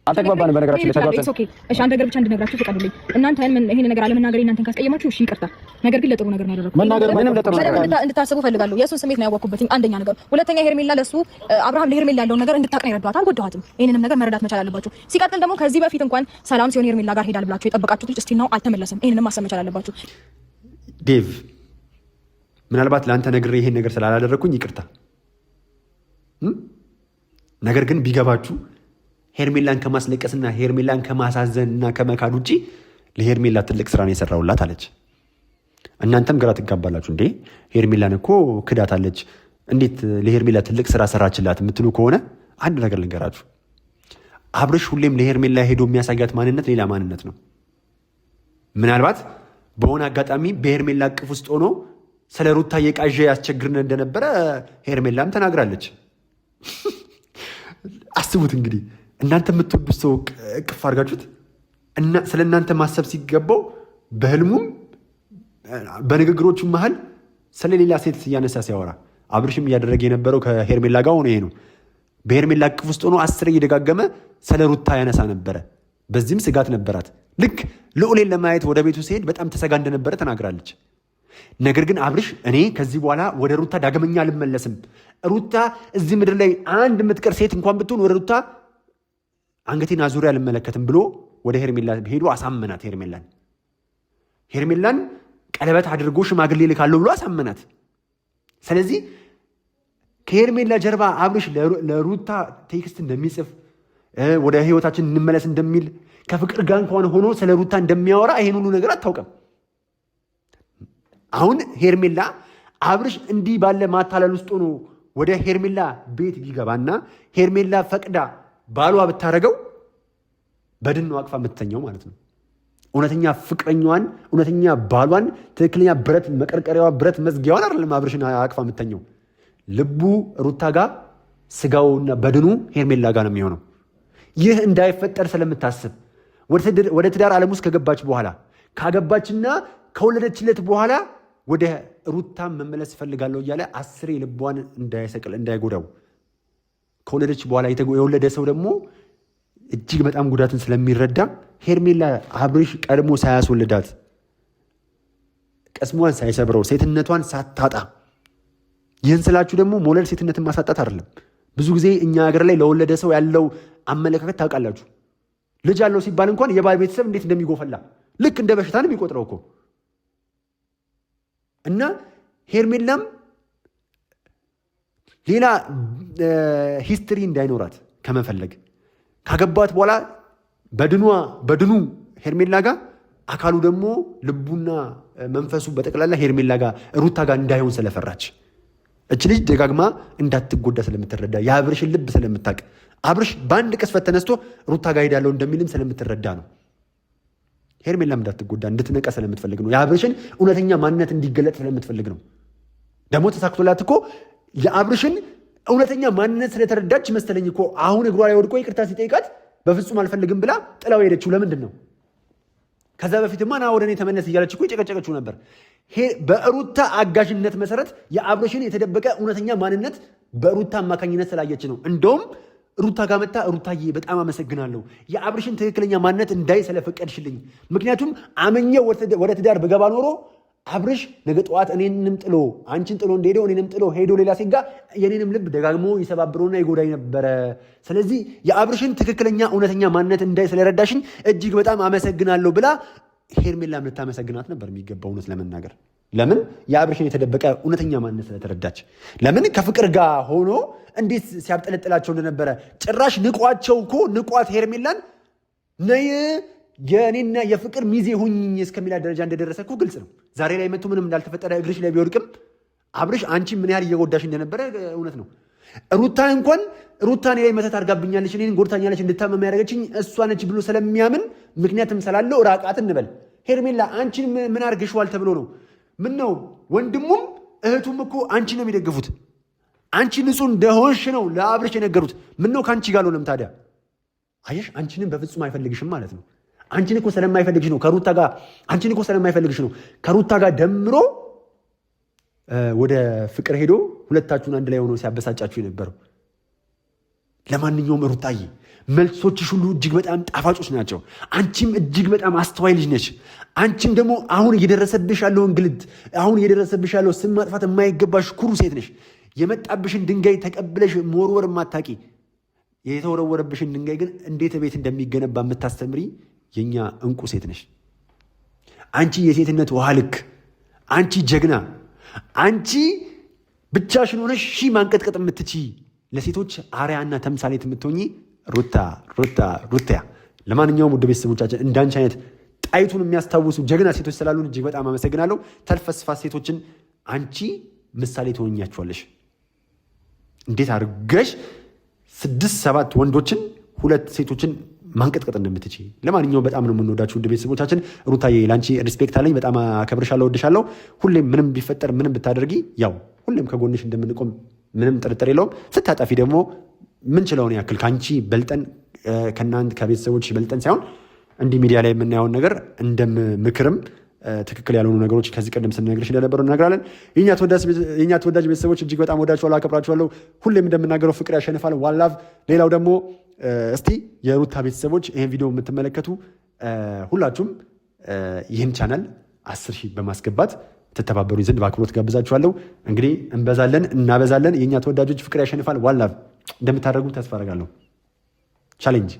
S4: አልተግባባንም። በነገራችን ላይ ተግባባን።
S5: እሺ አንድ ነገር ብቻ እንድነግራችሁ ፍቀዱልኝ። እናንተ ይሄን ነገር አለመናገሬ እናንተን ካስቀየማችሁ እሺ ይቅርታ። ነገር ግን ለጥሩ ነገር ነው ያደረኩት።
S4: መናገር ምንም ለጥሩ ነገር
S5: እንድታስቡ ፈልጋለሁ። የእሱን ስሜት ነው ያወቅኩበት አንደኛ ነገር። ሁለተኛ ሄርሜላ ለሱ አብርሃም ለሄርሜላ ያለውን ነገር እንድታቅ ነው የረዳኋት። አልጎዳኋትም። ይሄንንም ነገር መረዳት መቻል አለባችሁ። ሲቀጥል ደግሞ ከዚህ በፊት እንኳን ሰላም ሲሆን ሄርሜላ ጋር ሄዳል ብላችሁ የጠበቃችሁት ልጅ እስቲ ነው አልተመለሰም። ይሄንንም ማሰብ መቻል አለባችሁ።
S1: ዴቭ ምናልባት ለአንተ ነግሬ ይሄን ነገር ስላላደረኩኝ ይቅርታ። ነገር ግን ቢገባችሁ ሄርሜላን ከማስለቀስና ሄርሜላን ከማሳዘንና ከመካድ ውጪ ለሄርሜላ ትልቅ ስራ ነው የሰራውላት አለች። እናንተም ግራ ትጋባላችሁ። እንዴ ሄርሜላን እኮ ክዳታለች፣ እንዴት ለሄርሜላ ትልቅ ስራ ሰራችላት የምትሉ ከሆነ አንድ ነገር ልንገራችሁ። አብርሽ ሁሌም ለሄርሜላ ሄዶ የሚያሳያት ማንነት ሌላ ማንነት ነው። ምናልባት በሆነ አጋጣሚ በሄርሜላ እቅፍ ውስጥ ሆኖ ስለ ሩታ የቃዣ ያስቸግርን እንደነበረ ሄርሜላም ተናግራለች። አስቡት እንግዲህ እናንተ የምትወዱት ሰው እቅፍ አድርጋችሁት ስለ እናንተ ማሰብ ሲገባው በህልሙም በንግግሮቹ መሀል ስለሌላ ሴት እያነሳ ሲያወራ አብርሽም እያደረገ የነበረው ከሄርሜላ ጋር ሆኖ ይሄ ነው። በሄርሜላ እቅፍ ውስጥ ሆኖ 10 እየደጋገመ ስለ ሩታ ያነሳ ነበረ። በዚህም ስጋት ነበራት። ልክ ልዑሌን ለማየት ወደ ቤቱ ሲሄድ በጣም ተሰጋ እንደነበረ ተናግራለች። ነገር ግን አብርሽ እኔ ከዚህ በኋላ ወደ ሩታ ዳግመኛ አልመለስም፣ ሩታ እዚህ ምድር ላይ አንድ የምትቀር ሴት እንኳን ብትሆን ወደ ሩታ አንገቴን አዙሪያ አልመለከትም ብሎ ወደ ሄርሜላ ሄዶ አሳመናት። ሄርሜላን ቀለበት አድርጎ ሽማግሌ ልካለሁ ብሎ አሳመናት። ስለዚህ ከሄርሜላ ጀርባ አብርሽ ለሩታ ቴክስት እንደሚጽፍ ወደ ህይወታችን እንመለስ እንደሚል ከፍቅር ጋር እንኳን ሆኖ ስለ ሩታ እንደሚያወራ ይሄን ሁሉ ነገር አታውቅም። አሁን ሄርሜላ አብርሽ እንዲህ ባለ ማታለል ውስጥ ሆኖ ወደ ሄርሜላ ቤት ቢገባና ሄርሜላ ፈቅዳ ባሏ ብታረገው በድን ነው አቅፋ የምትተኛው ማለት ነው። እውነተኛ ፍቅረኛዋን እውነተኛ ባሏን ትክክለኛ ብረት መቀርቀሪያዋ ብረት መዝጊያዋን አይደለም አብርሽን አቅፋ የምትተኛው። ልቡ ሩታ ጋር ስጋውና በድኑ ሄርሜላ ጋር ነው የሚሆነው። ይህ እንዳይፈጠር ስለምታስብ ወደ ትዳር ዓለም ውስጥ ከገባች በኋላ ካገባችና ከወለደችለት በኋላ ወደ ሩታ መመለስ እፈልጋለሁ እያለ 10 ልቧን እንዳይሰቅል እንዳይጎዳው ከወለደች በኋላ የወለደ ሰው ደግሞ እጅግ በጣም ጉዳትን ስለሚረዳ ሄርሜላ አብርሽ ቀድሞ ሳያስወልዳት ቀስሟን ሳይሰብረው ሴትነቷን ሳታጣ፣ ይህን ስላችሁ ደግሞ መውለድ ሴትነትን ማሳጣት አይደለም። ብዙ ጊዜ እኛ ሀገር ላይ ለወለደ ሰው ያለው አመለካከት ታውቃላችሁ። ልጅ አለው ሲባል እንኳን የባል ቤተሰብ እንዴት እንደሚጎፈላ ልክ እንደ በሽታ ነው የሚቆጥረው እኮ። እና ሄርሜላም ሌላ ሂስትሪ እንዳይኖራት ከመፈለግ ካገባት በኋላ በድኑ ሄርሜላ ጋር አካሉ ደግሞ ልቡና መንፈሱ በጠቅላላ ሄርሜላ ጋር ሩታ ጋር እንዳይሆን ስለፈራች እች ልጅ ደጋግማ እንዳትጎዳ ስለምትረዳ የአብርሽን ልብ ስለምታቅ አብርሽ በአንድ ቅስፈት ተነስቶ ሩታ ጋር ሄዳለሁ እንደሚልም ስለምትረዳ ነው። ሄርሜላም እንዳትጎዳ እንድትነቃ ስለምትፈልግ ነው። የአብርሽን እውነተኛ ማንነት እንዲገለጥ ስለምትፈልግ ነው። ደግሞ ተሳክቶላት እኮ የአብርሽን እውነተኛ ማንነት ስለተረዳች መሰለኝ እኮ አሁን እግሯ ላይ ወድቆ ይቅርታ ሲጠይቃት በፍጹም አልፈልግም ብላ ጥላው ሄደችው። ለምንድን ነው? ከዛ በፊትማ ና ወደ እኔ ተመለስ እያለች እኮ የጨቀጨቀችው ነበር። በሩታ አጋዥነት መሰረት የአብርሽን የተደበቀ እውነተኛ ማንነት በሩታ አማካኝነት ስላየች ነው። እንደውም ሩታ ጋር መጣ። ሩታዬ በጣም አመሰግናለሁ የአብርሽን ትክክለኛ ማንነት እንዳይ ስለፈቀድሽልኝ። ምክንያቱም አመኘው ወደ ትዳር በገባ ኖሮ አብርሽ ነገ ጠዋት እኔንም ጥሎ አንቺን ጥሎ እንደሄደው እኔንም ጥሎ ሄዶ ሌላ ሴት ጋር የኔንም ልብ ደጋግሞ ይሰባብሮና ይጎዳኝ ነበረ። ስለዚህ የአብርሽን ትክክለኛ እውነተኛ ማንነት እንዳይ ስለረዳሽኝ እጅግ በጣም አመሰግናለሁ ብላ ሄርሜላም ልታመሰግናት ነበር የሚገባው። እውነት ለመናገር ለምን የአብርሽን የተደበቀ እውነተኛ ማንነት ስለተረዳች። ለምን ከፍቅር ጋር ሆኖ እንዴት ሲያብጠለጥላቸው እንደነበረ ጭራሽ ንቋቸው እኮ ንቋት ሄርሜላን ነይ የኔና የፍቅር ሚዜ ሁኝ እስከሚላት ደረጃ እንደደረሰ እኮ ግልጽ ነው። ዛሬ ላይ መጥቶ ምንም እንዳልተፈጠረ እግርሽ ላይ ቢወድቅም አብርሽ አንቺ ምን ያህል እየጎዳሽ እንደነበረ እውነት ነው። ሩታ እኔ ላይ መተት አድርጋብኛለች፣ እኔን ጎድታኛለች፣ እንድታመም ያደረገችኝ እሷ ነች ብሎ ስለሚያምን ምክንያትም ስላለው ራቃት እንበል። ሄርሜላ አንቺን ምን አድርገሽዋል ተብሎ ነው? ምን ነው ወንድሙም እህቱም እኮ አንቺ ነው የሚደግፉት። አንቺ ንጹህ እንደሆንሽ ነው ለአብርሽ የነገሩት። ምን ነው ከአንቺ ጋር አልሆነም ታዲያ? አየሽ፣ አንቺንም በፍጹም አይፈልግሽም ማለት ነው። አንቺን እኮ ስለማይፈልግሽ ነው ከሩታ ጋር አንቺን እኮ ስለማይፈልግሽ ነው ከሩታ ጋር ደምሮ ወደ ፍቅር ሄዶ ሁለታችሁን አንድ ላይ ሆኖ ሲያበሳጫችሁ የነበረው። ለማንኛውም ሩታዬ መልሶችሽ ሁሉ እጅግ በጣም ጣፋጮች ናቸው። አንቺም እጅግ በጣም አስተዋይ ልጅ ነች። አንቺም ደግሞ አሁን እየደረሰብሽ ያለው እንግልት፣ አሁን እየደረሰብሽ ያለው ስም ማጥፋት የማይገባሽ ኩሩ ሴት ነሽ። የመጣብሽን ድንጋይ ተቀብለሽ መወርወር ማታቂ፣ የተወረወረብሽን ድንጋይ ግን እንዴት ቤት እንደሚገነባ የምታስተምሪ የኛ እንቁ ሴት ነሽ። አንቺ የሴትነት ውሃ ልክ፣ አንቺ ጀግና፣ አንቺ ብቻሽን ሆነሽ ሺህ ማንቀጥቀጥ የምትችይ ለሴቶች አርያና ተምሳሌት የምትሆኚ ሩታ። ለማንኛውም ውድ ቤተሰቦቻችን እንዳንቺ አይነት ጣይቱን የሚያስታውሱ ጀግና ሴቶች ስላሉን እጅግ በጣም አመሰግናለሁ። ተልፈስፋ ሴቶችን አንቺ ምሳሌ ትሆኛቸዋለሽ። እንዴት አድርገሽ 6-7 ወንዶችን 2 ሴቶችን ማንቀጥቀጥ እንደምትችይ። ለማንኛውም በጣም ነው የምንወዳችሁ ውድ ቤተሰቦቻችን። ሩታዬ ለአንቺ ሪስፔክት አለኝ። በጣም አከብርሻለሁ፣ ወድሻለሁ። ሁሌም ምንም ቢፈጠር ምንም ብታደርጊ ያው ሁሌም ከጎንሽ እንደምንቆም ምንም ጥርጥር የለውም። ስታጠፊ ደግሞ ምንችለውን ያክል ከአንቺ በልጠን ከእናንተ ከቤተሰቦች በልጠን ሳይሆን እንዲህ ሚዲያ ላይ የምናየውን ነገር እንደምክርም ትክክል ያልሆኑ ነገሮች ከዚህ ቀደም ስንነግርሽ እንደነበረው እነግራለን። የእኛ ተወዳጅ ቤተሰቦች እጅግ በጣም ወዳችኋለሁ፣ አከብራችኋለሁ። ሁሌም እንደምናገረው ፍቅር ያሸንፋል። ዋላቭ። ሌላው ደግሞ እስቲ የሩታ ቤተሰቦች ይህን ቪዲዮ የምትመለከቱ ሁላችሁም ይህን ቻናል 10,000 በማስገባት ትተባበሩኝ ዘንድ በአክብሮት ጋብዛችኋለሁ። እንግዲህ እንበዛለን እናበዛለን። የእኛ ተወዳጆች ፍቅር ያሸንፋል። ዋላቭ እንደምታደርጉ ተስፋ አደርጋለሁ። ቻሌንጅ